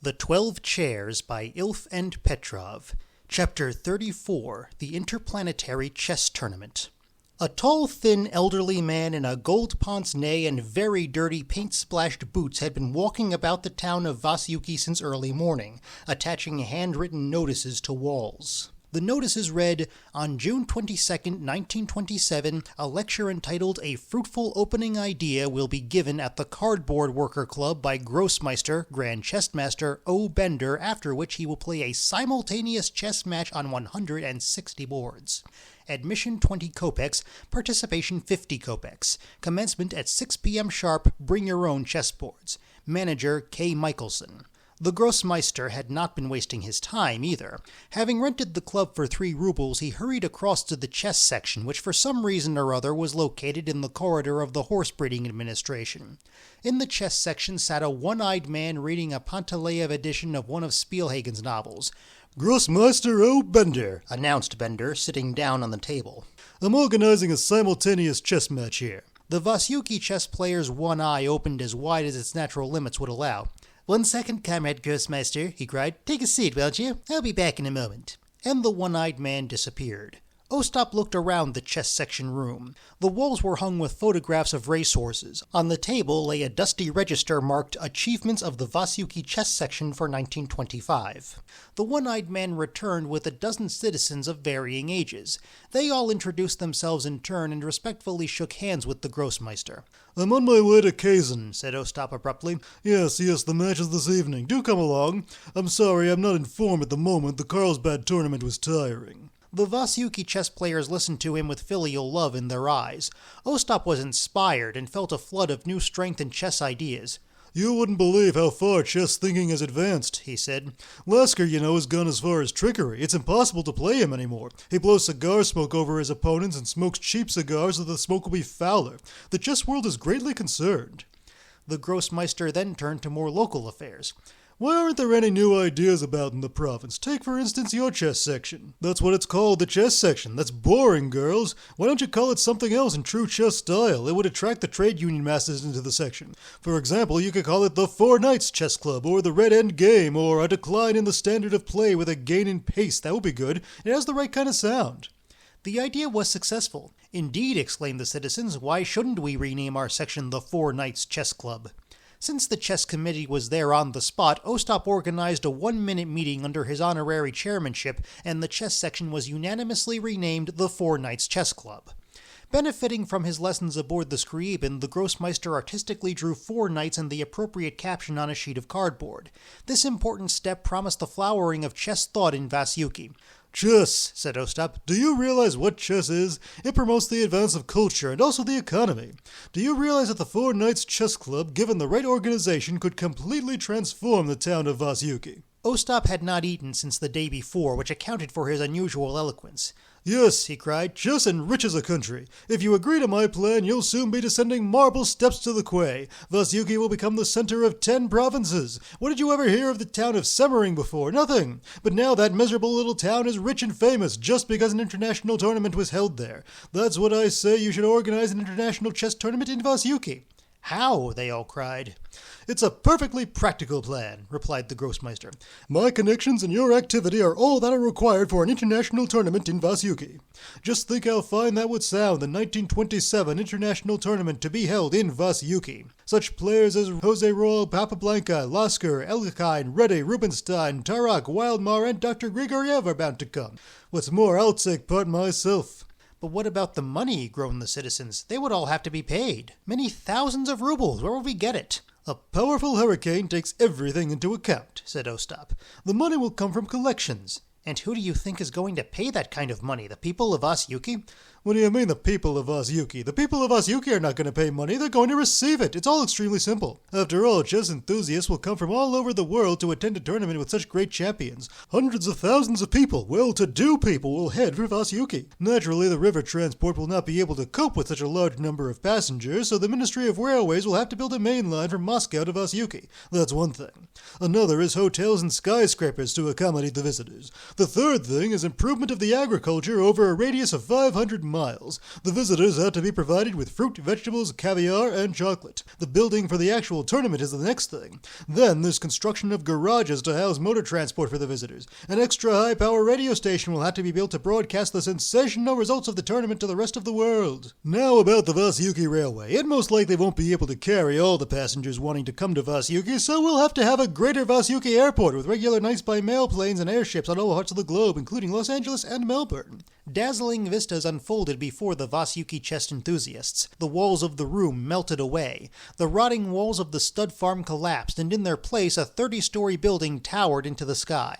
The 12 Chairs by Ilf and Petrov. Chapter 34, The Interplanetary Chess Tournament. A tall, thin, elderly man in a gold pince-nez and very dirty paint-splashed boots had been walking about the town of Vasyuki since early morning, attaching handwritten notices to walls. The notices read, on June 22, 1927, a lecture entitled A Fruitful Opening Idea will be given at the Cardboard Worker Club by Grossmeister, Grand Chessmaster O. Bender, after which he will play a simultaneous chess match on 160 boards. Admission 20 kopecks, participation 50 kopecks. Commencement at 6 p.m. sharp, bring your own chessboards. Manager K. Michelson. The Grossmeister had not been wasting his time either. Having rented the club for 3 rubles, he hurried across to the chess section, which for some reason or other was located in the corridor of the horse breeding administration. In the chess section sat a one-eyed man reading a Panteleiev edition of one of Spielhagen's novels. Grossmeister O. Bender, announced Bender, sitting down on the table. I'm organizing a simultaneous chess match here. The Vasyuki chess player's one eye opened as wide as its natural limits would allow. 1 second, Comrade Grossmeister, he cried. Take a seat, won't you? I'll be back in a moment. And the one-eyed man disappeared. Ostap looked around the chess section room. The walls were hung with photographs of racehorses. On the table lay a dusty register marked Achievements of the Vasyuki Chess Section for 1925. The one-eyed man returned with a dozen citizens of varying ages. They all introduced themselves in turn and respectfully shook hands with the Grossmeister. I'm on my way to Kazan, said Ostap abruptly. Yes, the match is this evening. Do come along. I'm sorry, I'm not in form at the moment. The Carlsbad tournament was tiring. The Vasyuki chess players listened to him with filial love in their eyes. Ostap was inspired and felt a flood of new strength in chess ideas. You wouldn't believe how far chess thinking has advanced, he said. Lasker, has gone as far as trickery. It's impossible to play him anymore. He blows cigar smoke over his opponents and smokes cheap cigars so the smoke will be fouler. The chess world is greatly concerned. The Grossmeister then turned to more local affairs. Why aren't there any new ideas about in the province? Take, for instance, your chess section. That's what it's called, the chess section. That's boring, girls. Why don't you call it something else in true chess style? It would attract the trade union masses into the section. For example, you could call it the Four Knights Chess Club, or the Red End Game, or a decline in the standard of play with a gain in pace. That would be good. It has the right kind of sound. The idea was successful. Indeed, exclaimed the citizens, why shouldn't we rename our section the Four Knights Chess Club? Since the chess committee was there on the spot, Ostap organized a 1-minute meeting under his honorary chairmanship, and the chess section was unanimously renamed the Four Knights Chess Club. Benefiting from his lessons aboard the Scriabin, the Grossmeister artistically drew 4 knights and the appropriate caption on a sheet of cardboard. This important step promised the flowering of chess thought in Vasyuki. Chess, said Ostap. Do you realize what chess is? It promotes the advance of culture and also the economy. Do you realize that the Four Knights Chess Club, given the right organization, could completely transform the town of Vasyuki? Ostap had not eaten since the day before, which accounted for his unusual eloquence. Yes, he cried, chess enriches a country. If you agree to my plan, you'll soon be descending marble steps to the quay. Vasyuki will become the center of 10 provinces. What did you ever hear of the town of Semmering before? Nothing. But now that miserable little town is rich and famous just because an international tournament was held there. That's what I say, you should organize an international chess tournament in Vasyuki. How? They all cried. It's a perfectly practical plan, replied the Grossmeister. My connections and your activity are all that are required for an international tournament in Vasyuki. Just think how fine that would sound, the 1927 international tournament to be held in Vasyuki. Such players as Jose Royal, Capablanca, Lasker, Elkine, Reddy, Rubinstein, Tarak, Wildmar, and Dr. Grigoriev are bound to come. What's more, I'll take part myself. But what about the money, groaned the citizens. They would all have to be paid. Many thousands of rubles. Where would we get it? A powerful hurricane takes everything into account, said Ostap. The money will come from collections. And who do you think is going to pay that kind of money? The people of Vasyuki? What do you mean, the people of Vasyuki? The people of Vasyuki are not going to pay money. They're going to receive it. It's all extremely simple. After all, chess enthusiasts will come from all over the world to attend a tournament with such great champions. Hundreds of thousands of people, well-to-do people, will head for Vasyuki. Naturally, the river transport will not be able to cope with such a large number of passengers, so the Ministry of Railways will have to build a main line from Moscow to Vasyuki. That's one thing. Another is hotels and skyscrapers to accommodate the visitors. The third thing is improvement of the agriculture over a radius of 500 miles. miles. The visitors are to be provided with fruit, vegetables, caviar, and chocolate. The building for the actual tournament is the next thing. Then there's construction of garages to house motor transport for the visitors. An extra high-power radio station will have to be built to broadcast the sensational results of the tournament to the rest of the world. Now about the Vasiuki Railway. It most likely won't be able to carry all the passengers wanting to come to Vasiuki, so we'll have to have a greater Vasiuki airport with regular nights by mail planes and airships on all parts of the globe, including Los Angeles and Melbourne. Dazzling vistas unfolded before the Vasiuki chess enthusiasts. The walls of the room melted away. The rotting walls of the stud farm collapsed, and in their place a 30-story building towered into the sky.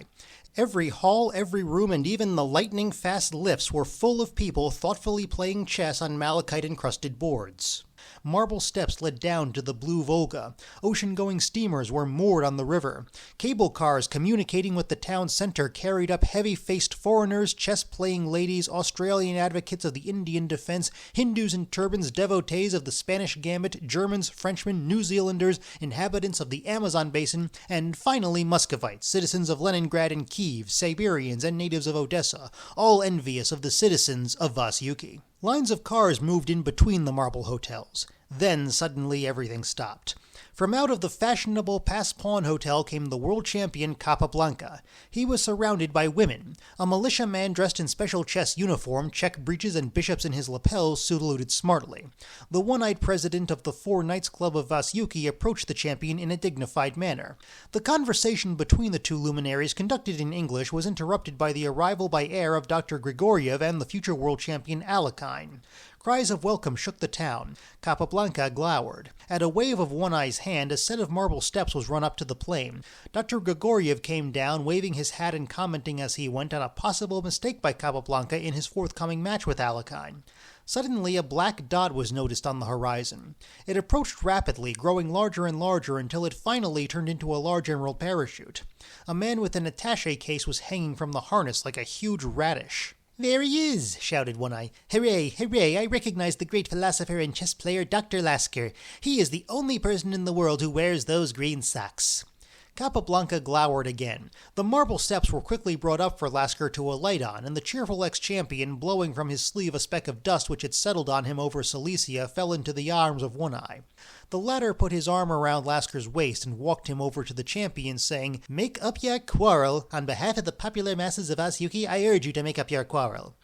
Every hall, every room, and even the lightning-fast lifts were full of people thoughtfully playing chess on malachite-encrusted boards. Marble steps led down to the blue Volga. Ocean-going steamers were moored on the river. Cable cars communicating with the town center carried up heavy-faced foreigners, chess-playing ladies, Australian advocates of the Indian defense, Hindus in turbans, devotees of the Spanish gambit, Germans, Frenchmen, New Zealanders, inhabitants of the Amazon basin, and finally Muscovites, citizens of Leningrad and Kiev, Siberians, and natives of Odessa, all envious of the citizens of Vasiuki. Lines of cars moved in between the marble hotels. Then suddenly everything stopped. From out of the fashionable Pass Pawn Hotel came the world champion Capablanca. He was surrounded by women. A militiaman dressed in special chess uniform, check breeches, and bishops in his lapels saluted smartly. The one-eyed president of the Four Knights Club of Vasiuki approached the champion in a dignified manner. The conversation between the two luminaries, conducted in English, was interrupted by the arrival by air of Dr. Grigoriev and the future world champion Alekhine. Cries of welcome shook the town. Capablanca glowered. At a wave of One Eye's hand, a set of marble steps was run up to the plane. Dr. Grigoriev came down, waving his hat and commenting as he went on a possible mistake by Capablanca in his forthcoming match with Alekhine. Suddenly, a black dot was noticed on the horizon. It approached rapidly, growing larger and larger until it finally turned into a large emerald parachute. A man with an attaché case was hanging from the harness like a huge radish. "There he is!" shouted One Eye. "Hooray, hooray! I recognize the great philosopher and chess player Dr. Lasker. He is the only person in the world who wears those green socks." Capablanca glowered again. The marble steps were quickly brought up for Lasker to alight on, and the cheerful ex-champion, blowing from his sleeve a speck of dust which had settled on him over Silesia, fell into the arms of One Eye. The latter put his arm around Lasker's waist and walked him over to the champion, saying, "Make up your quarrel. On behalf of the popular masses of Vasiuki, I urge you to make up your quarrel."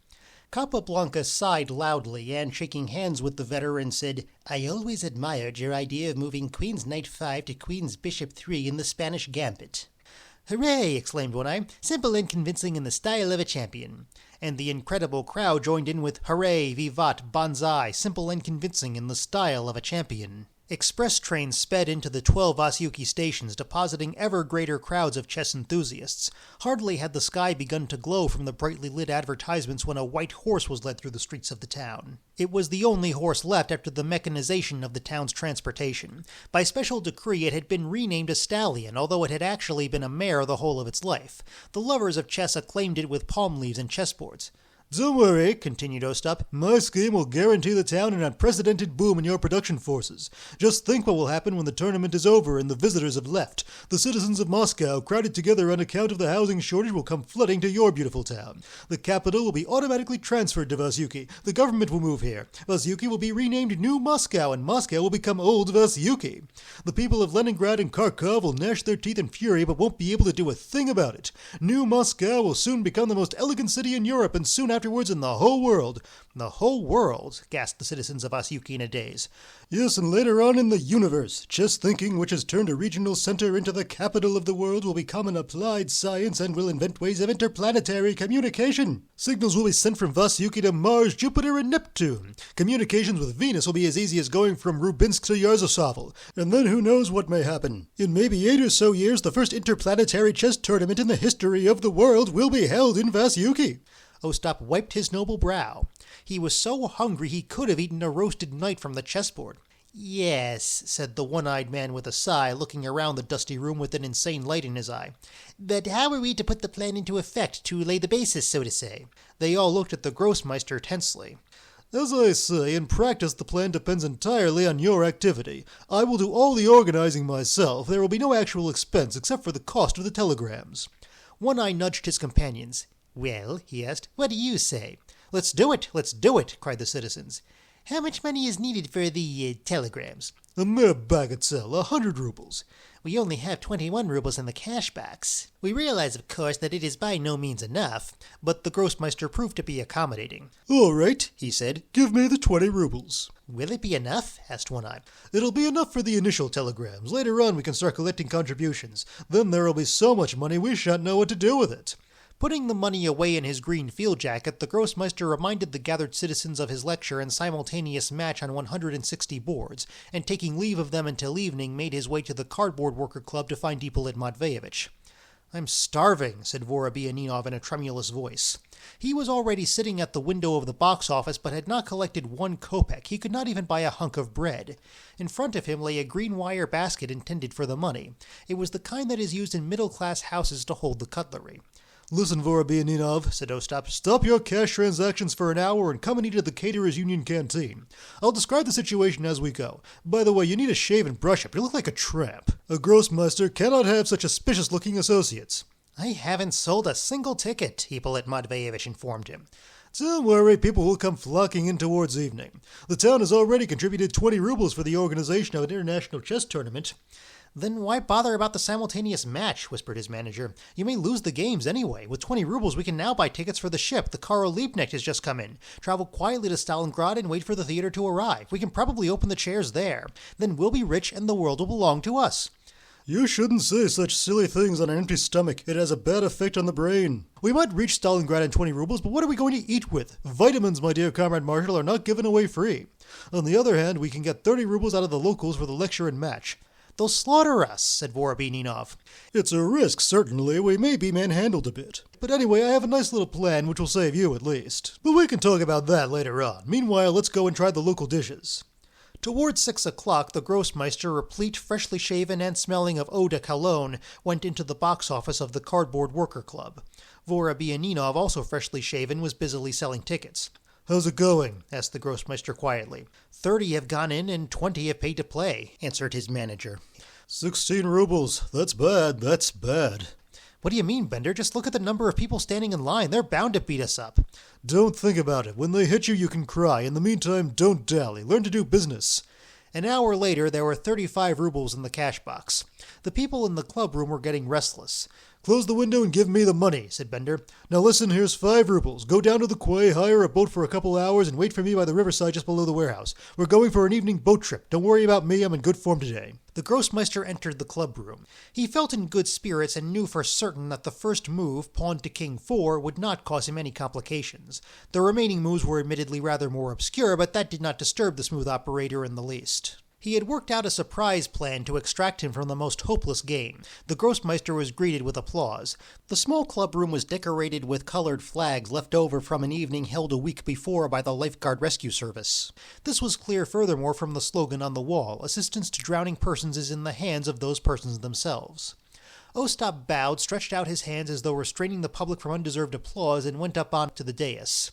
Capablanca sighed loudly, and shaking hands with the veteran said, "I always admired your idea of moving Queen's Knight 5 to Queen's Bishop 3 in the Spanish Gambit." "Hooray!" exclaimed One Eye. "Simple and convincing in the style of a champion." And the incredible crowd joined in with "Hooray! Vivat! Banzai! Simple and convincing in the style of a champion." Express trains sped into the 12 Vasiuki stations, depositing ever greater crowds of chess enthusiasts. Hardly had the sky begun to glow from the brightly lit advertisements when a white horse was led through the streets of the town. It was the only horse left after the mechanization of the town's transportation. By special decree it had been renamed a stallion, although it had actually been a mare the whole of its life. The lovers of chess acclaimed it with palm leaves and chessboards. "Don't worry," continued Ostap. "My scheme will guarantee the town an unprecedented boom in your production forces. Just think what will happen when the tournament is over and the visitors have left. The citizens of Moscow, crowded together on account of the housing shortage, will come flooding to your beautiful town. The capital will be automatically transferred to Vasiuki. The government will move here. Vasiuki will be renamed New Moscow, and Moscow will become Old Vasiuki. The people of Leningrad and Kharkov will gnash their teeth in fury but won't be able to do a thing about it. New Moscow will soon become the most elegant city in Europe, and soon afterwards in the whole world." "The whole world?" gasped the citizens of Vasiuki in a daze. "Yes, and later on in the universe. Chess thinking, which has turned a regional center into the capital of the world, will become an applied science and will invent ways of interplanetary communication. Signals will be sent from Vasiuki to Mars, Jupiter, and Neptune. Communications with Venus will be as easy as going from Rubinsk to Yarzoslavl. And then who knows what may happen. In maybe 8 or so years, the first interplanetary chess tournament in the history of the world will be held in Vasiuki." Ostap wiped his noble brow. He was so hungry he could have eaten a roasted knight from the chessboard. "Yes," said the one-eyed man with a sigh, looking around the dusty room with an insane light in his eye. "But how are we to put the plan into effect, to lay the basis, so to say?" They all looked at the Grossmeister tensely. "As I say, in practice the plan depends entirely on your activity. I will do all the organizing myself. There will be no actual expense except for the cost of the telegrams." One Eye nudged his companions. "Well," he asked, "what do you say?" Let's do it! Let's do it! Cried the citizens. How much money is needed for the telegrams? A mere bagatelle, 100 rubles. We only have 21 rubles in the cash box. We realize, of course, that it is by no means enough, but the Grossmeister proved to be accommodating. All right, he said, give me the 20 rubles. Will it be enough? Asked One-Eye. It'll be enough for the initial telegrams. Later on we can start collecting contributions. Then there'll be so much money we shan't know what to do with it. Putting the money away in his green field jacket, the Grossmeister reminded the gathered citizens of his lecture and simultaneous match on 160 boards, and taking leave of them until evening, made his way to the Cardboard Worker Club to find Ippolit Matveyevich. I'm starving, said Vorobianinov in a tremulous voice. He was already sitting at the window of the box office, but had not collected 1 kopeck. He could not even buy a hunk of bread. In front of him lay a green wire basket intended for the money. It was the kind that is used in middle-class houses to hold the cutlery. Listen, Vorobianinov, said Ostap, stop your cash transactions for an hour and come and eat at the Caterers Union Canteen. I'll describe the situation as we go. By the way, you need a shave and brush up. You look like a tramp. A Grossmeister cannot have such suspicious-looking associates. I haven't sold a single ticket, Ippolit Matveyevich informed him. Don't worry, people will come flocking in towards evening. The town has already contributed 20 rubles for the organization of an international chess tournament. Then why bother about the simultaneous match, whispered his manager. You may lose the games anyway. With 20 rubles we can now buy tickets for the ship. The Karel Liebknecht has just come in. Travel quietly to Stalingrad and wait for the theater to arrive. We can probably open the chairs there. Then we'll be rich and the world will belong to us. You shouldn't say such silly things on an empty stomach. It has a bad effect on the brain. We might reach Stalingrad in 20 rubles, but what are we going to eat with? Vitamins, my dear Comrade Marshal, are not given away free. On the other hand, we can get 30 rubles out of the locals for the lecture and match. They'll slaughter us, said Vorobianinov. It's a risk, certainly. We may be manhandled a bit. But anyway, I have a nice little plan which will save you at least. But we can talk about that later on. Meanwhile, let's go and try the local dishes. Towards 6 o'clock, the Grossmeister, replete, freshly shaven, and smelling of eau de cologne, went into the box office of the Cardboard Worker Club. Vorobianinov, also freshly shaven, was busily selling tickets. How's it going? Asked the Grossmeister quietly. 30 have gone in and 20 have paid to play, answered his manager. 16 rubles. That's bad. That's bad. What do you mean, Bender? Just look at the number of people standing in line. They're bound to beat us up. Don't think about it. When they hit you, you can cry. In the meantime, don't dally. Learn to do business. An hour later, there were 35 rubles in the cash box. The people in the clubroom were getting restless. Close the window and give me the money, said Bender. Now listen, here's 5 rubles. Go down to the quay, hire a boat for a couple hours, and wait for me by the riverside just below the warehouse. We're going for an evening boat trip. Don't worry about me, I'm in good form today. The Grossmeister entered the clubroom. He felt in good spirits and knew for certain that the first move, pawn to king 4, would not cause him any complications. The remaining moves were admittedly rather more obscure, but that did not disturb the smooth operator in the least. He had worked out a surprise plan to extract him from the most hopeless game. The Grossmeister was greeted with applause. The small clubroom was decorated with colored flags left over from an evening held a week before by the Lifeguard Rescue Service. This was clear furthermore from the slogan on the wall, "Assistance to drowning persons is in the hands of those persons themselves." Ostap bowed, stretched out his hands as though restraining the public from undeserved applause, and went up on to the dais.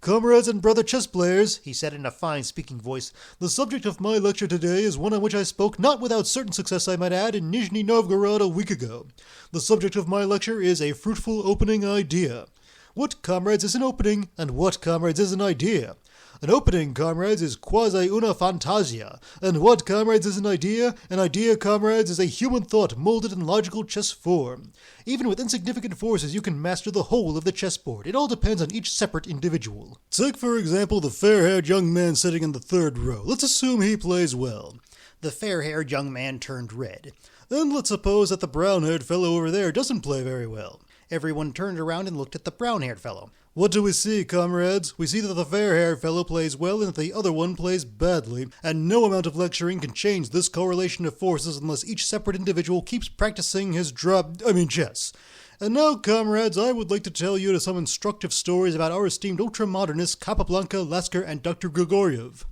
Comrades and brother chess players, he said in a fine speaking voice, the subject of my lecture today is one on which I spoke, not without certain success I might add, in Nizhny Novgorod a week ago. The subject of my lecture is a fruitful opening idea. What, comrades, is an opening, and what, comrades, is an idea? An opening, comrades, is quasi una fantasia. And what, comrades, is an idea? An idea, comrades, is a human thought molded in logical chess form. Even with insignificant forces, you can master the whole of the chessboard. It all depends on each separate individual. Take, for example, the fair-haired young man sitting in the 3rd row. Let's assume he plays well. The fair-haired young man turned red. Then let's suppose that the brown-haired fellow over there doesn't play very well. Everyone turned around and looked at the brown-haired fellow. What do we see, comrades? We see that the fair-haired fellow plays well and that the other one plays badly, and no amount of lecturing can change this correlation of forces unless each separate individual keeps practicing his chess. And now, comrades, I would like to tell you some instructive stories about our esteemed ultra-modernists Capablanca, Lasker, and Dr. Grigoriev.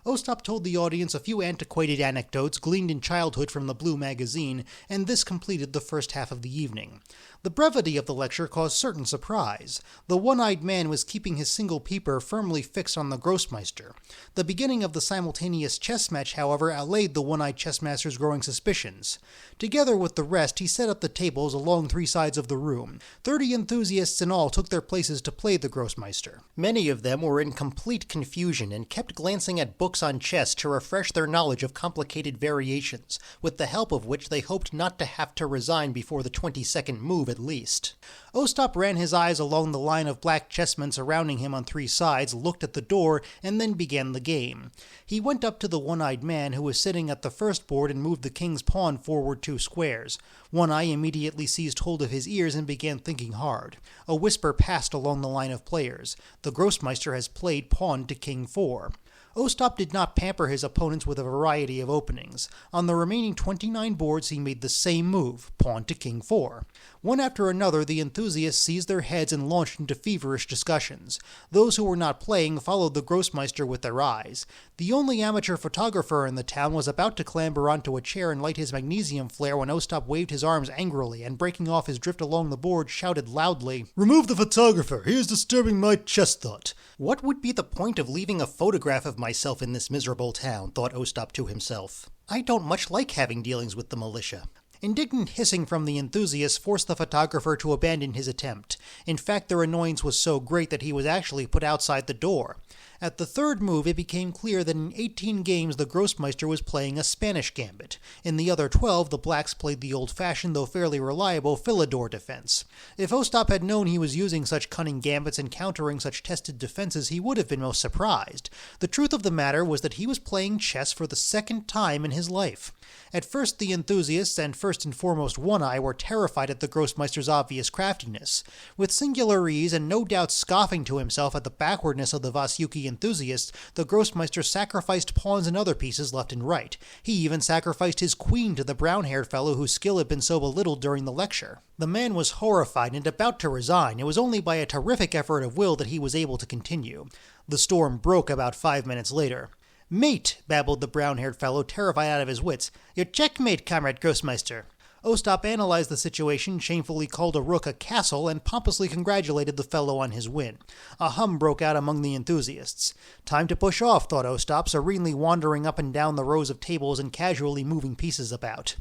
Ostap told the audience a few antiquated anecdotes gleaned in childhood from the Blue magazine, and this completed the first half of the evening. The brevity of the lecture caused certain surprise. The one-eyed man was keeping his single peeper firmly fixed on the Grossmeister. The beginning of the simultaneous chess match, however, allayed the one-eyed chessmaster's growing suspicions. Together with the rest, he set up the tables along 3 sides of the room. 30 enthusiasts in all took their places to play the Grossmeister. Many of them were in complete confusion and kept glancing at books on chess to refresh their knowledge of complicated variations, with the help of which they hoped not to have to resign before the 22nd move at least. Ostap ran his eyes along the line of black chessmen surrounding him on 3 sides, looked at the door, and then began the game. He went up to the one-eyed man who was sitting at the first board and moved the king's pawn forward 2 squares. One Eye immediately seized hold of his ears and began thinking hard. A whisper passed along the line of players. The Grossmeister has played pawn to king 4. Ostap did not pamper his opponents with a variety of openings. On the remaining 29 boards he made the same move, pawn to king 4. One after another, the enthusiasts seized their heads and launched into feverish discussions. Those who were not playing followed the Grossmeister with their eyes. The only amateur photographer in the town was about to clamber onto a chair and light his magnesium flare when Ostap waved his arms angrily and, breaking off his drift along the board, shouted loudly, "Remove the photographer! He is disturbing my chess thought!" "What would be the point of leaving a photograph of myself in this miserable town?" thought Ostap to himself. "I don't much like having dealings with the militia." Indignant hissing from the enthusiasts forced the photographer to abandon his attempt. In fact, their annoyance was so great that he was actually put outside the door. At the 3rd move, it became clear that in 18 games the Grossmeister was playing a Spanish gambit. In the other 12, the blacks played the old-fashioned, though fairly reliable, Philidor defense. If Ostap had known he was using such cunning gambits and countering such tested defenses, he would have been most surprised. The truth of the matter was that he was playing chess for the 2nd time in his life. At first, the enthusiasts, and first and foremost One Eye, were terrified at the Grossmeister's obvious craftiness. With singular ease, and no doubt scoffing to himself at the backwardness of the Vasyuki enthusiasts, the Grossmeister sacrificed pawns and other pieces left and right. He even sacrificed his queen to the brown-haired fellow whose skill had been so belittled during the lecture. The man was horrified and about to resign. It was only by a terrific effort of will that he was able to continue. The storm broke about 5 minutes later. "Mate," babbled the brown-haired fellow, terrified out of his wits. "Your checkmate, Comrade Grossmeister." Ostap analyzed the situation, shamefully called a rook a castle, and pompously congratulated the fellow on his win. A hum broke out among the enthusiasts. Time to push off, thought Ostap, serenely wandering up and down the rows of tables and casually moving pieces about.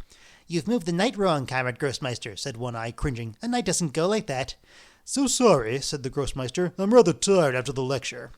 "You've moved the knight wrong, Comrade Grossmeister," said One Eye, cringing. "A knight doesn't go like that." "So sorry," said the Grossmeister. "I'm rather tired after the lecture."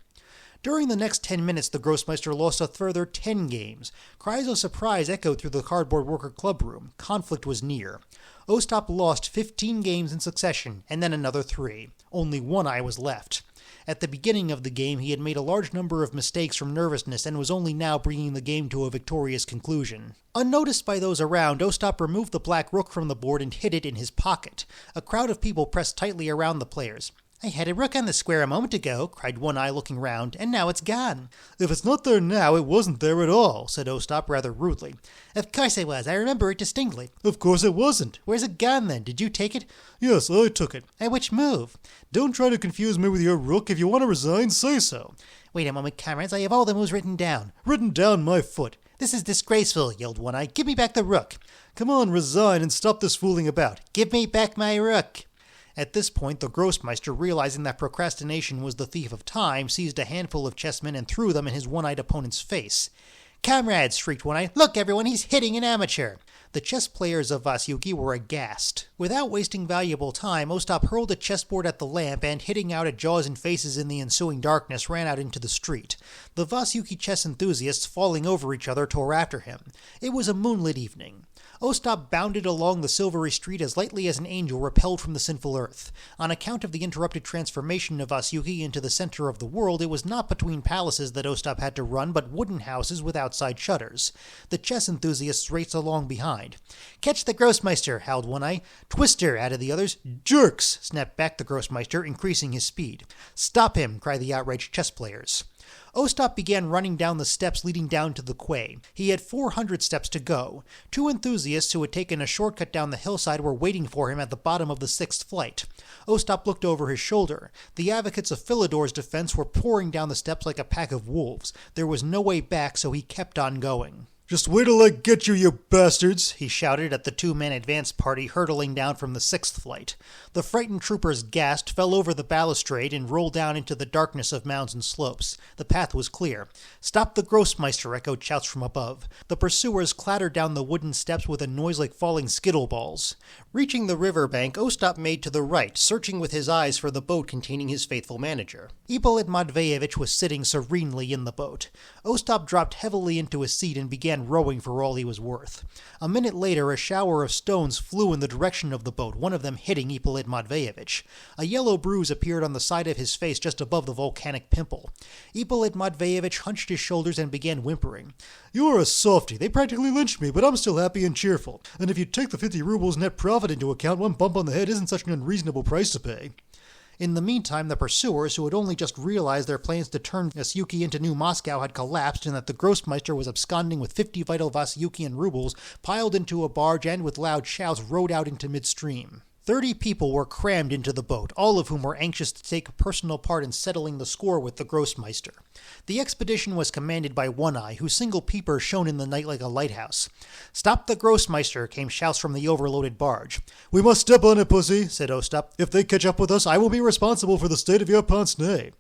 During the next 10 minutes, the Grossmeister lost a further 10 games. Cries of surprise echoed through the cardboard worker club room. Conflict was near. Ostap lost 15 games in succession, and then another 3. Only One Eye was left. At the beginning of the game, he had made a large number of mistakes from nervousness and was only now bringing the game to a victorious conclusion. Unnoticed by those around, Ostap removed the black rook from the board and hid it in his pocket. A crowd of people pressed tightly around the players. "I had a rook on the square a moment ago," cried One Eye, looking round, "and now it's gone." "If it's not there now, it wasn't there at all," said Ostap rather rudely. "Of course it was. I remember it distinctly." "Of course it wasn't." "Where's it gone, then? Did you take it?" "Yes, I took it." "At which move?" "Don't try to confuse me with your rook. If you want to resign, say so." "Wait a moment, comrades. I have all the moves written down." "Written down my foot." "This is disgraceful," yelled One Eye. "Give me back the rook." "Come on, resign and stop this fooling about." "Give me back my rook." At this point, the Grossmeister, realizing that procrastination was the thief of time, seized a handful of chessmen and threw them in his one-eyed opponent's face. "Comrades," shrieked One Eye, "look, everyone, he's hitting an amateur." The chess players of Vasyuki were aghast. Without wasting valuable time, Ostap hurled a chessboard at the lamp and, hitting out at jaws and faces in the ensuing darkness, ran out into the street. The Vasyuki chess enthusiasts, falling over each other, tore after him. It was a moonlit evening. Ostap bounded along the silvery street as lightly as an angel repelled from the sinful earth. On account of the interrupted transformation of Vasyuki into the center of the world, it was not between palaces that Ostap had to run, but wooden houses with outside shutters. The chess enthusiasts raced along behind. "Catch the Grossmeister," howled One Eye. "Twister," added the others. "Jerks," snapped back the Grossmeister, increasing his speed. "Stop him," cried the outraged chess players. Ostap began running down the steps leading down to the quay. He had 400 steps to go. Two enthusiasts who had taken a shortcut down the hillside were waiting for him at the bottom of the 6th flight. Ostap looked over his shoulder. The advocates of Philidor's defense were pouring down the steps like a pack of wolves. There was no way back, so he kept on going. Just wait till I get you, you bastards, he shouted at the two-man advance party hurtling down from the 6th flight. The frightened troopers gasped, fell over the balustrade, and rolled down into the darkness of mounds and slopes. The path was clear. "Stop the Grossmeister," echoed shouts from above. The pursuers clattered down the wooden steps with a noise like falling skittle balls. Reaching the river bank, Ostap made to the right, searching with his eyes for the boat containing his faithful manager. Ippolit Matveyevich was sitting serenely in the boat. Ostap dropped heavily into a seat and began rowing for all he was worth. A minute later, a shower of stones flew in the direction of the boat, one of them hitting Ippolit Matveyevich. A yellow bruise appeared on the side of his face just above the volcanic pimple. Ippolit Matveyevich hunched his shoulders and began whimpering. "You're a softy. They practically lynched me, but I'm still happy and cheerful. And if you take the 50 rubles net profit into account, one bump on the head isn't such an unreasonable price to pay." In the meantime, the pursuers, who had only just realized their plans to turn Vasyuki into New Moscow had collapsed and that the Grossmeister was absconding with 50 vital Vasyukian rubles, piled into a barge and with loud shouts rowed out into midstream. 30 people were crammed into the boat, all of whom were anxious to take a personal part in settling the score with the Grossmeister. The expedition was commanded by One-Eye, whose single peeper shone in the night like a lighthouse. "Stop the Grossmeister," came shouts from the overloaded barge. "We must step on it, pussy," said Ostap. "If they catch up with us, I will be responsible for the state of your pince-nez."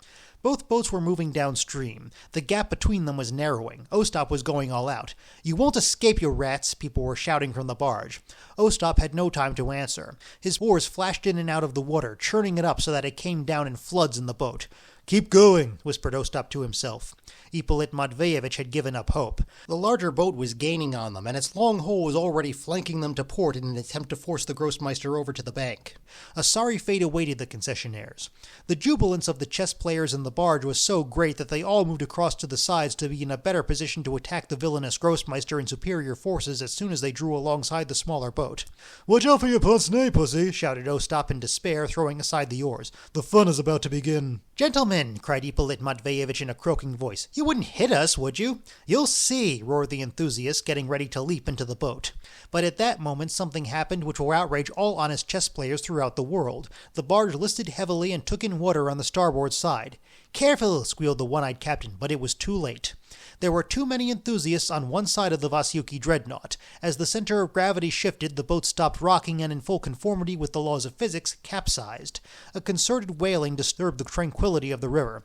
Both boats were moving downstream. The gap between them was narrowing. Ostap was going all out. "You won't escape, you rats," people were shouting from the barge. Ostap had no time to answer. His oars flashed in and out of the water, churning it up so that it came down in floods in the boat. "Keep going," whispered Ostap to himself. Ippolit Matveyevich had given up hope. The larger boat was gaining on them, and its long hull was already flanking them to port in an attempt to force the Grossmeister over to the bank. A sorry fate awaited the concessionaires. The jubilance of the chess players in the barge was so great that they all moved across to the sides to be in a better position to attack the villainous Grossmeister in superior forces as soon as they drew alongside the smaller boat. "Watch out for your pince-nez, pussy," shouted Ostap in despair, throwing aside the oars. "The fun is about to begin." "Gentlemen," cried Ippolit Matveyevich in a croaking voice, "you wouldn't hit us, would you?" "You'll see," roared the enthusiast, getting ready to leap into the boat. But at that moment something happened which will outrage all honest chess players throughout the world. The barge listed heavily and took in water on the starboard side. "Careful!" squealed the one-eyed captain, but it was too late. There were too many enthusiasts on one side of the Vasyuki dreadnought. As the center of gravity shifted, the boat stopped rocking and, in full conformity with the laws of physics, capsized. A concerted wailing disturbed the tranquility of the river.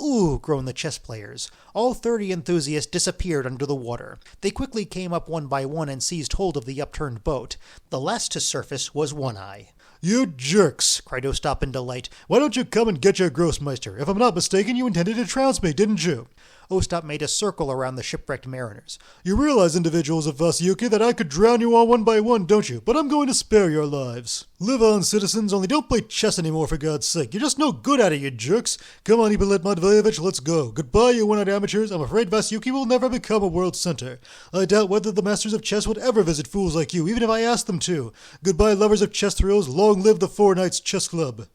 "Ooh!" groaned the chess players. All 30 enthusiasts disappeared under the water. They quickly came up one by one and seized hold of the upturned boat. The last to surface was One-Eye. "You jerks!" cried Ostap in delight. "Why don't you come and get your Grossmeister? If I'm not mistaken, you intended to trounce me, didn't you?" Ostap made a circle around the shipwrecked mariners. "You realize, individuals of Vasyuki, that I could drown you all one by one, don't you? But I'm going to spare your lives. Live on, citizens, only don't play chess anymore, for God's sake. You're just no good at it, you jerks. Come on, Ippolit Matveyevich, let's go. Goodbye, you one-eyed amateurs. I'm afraid Vasyuki will never become a world center. I doubt whether the masters of chess would ever visit fools like you, even if I asked them to. Goodbye, lovers of chess thrills. Long live the Four Knights Chess Club."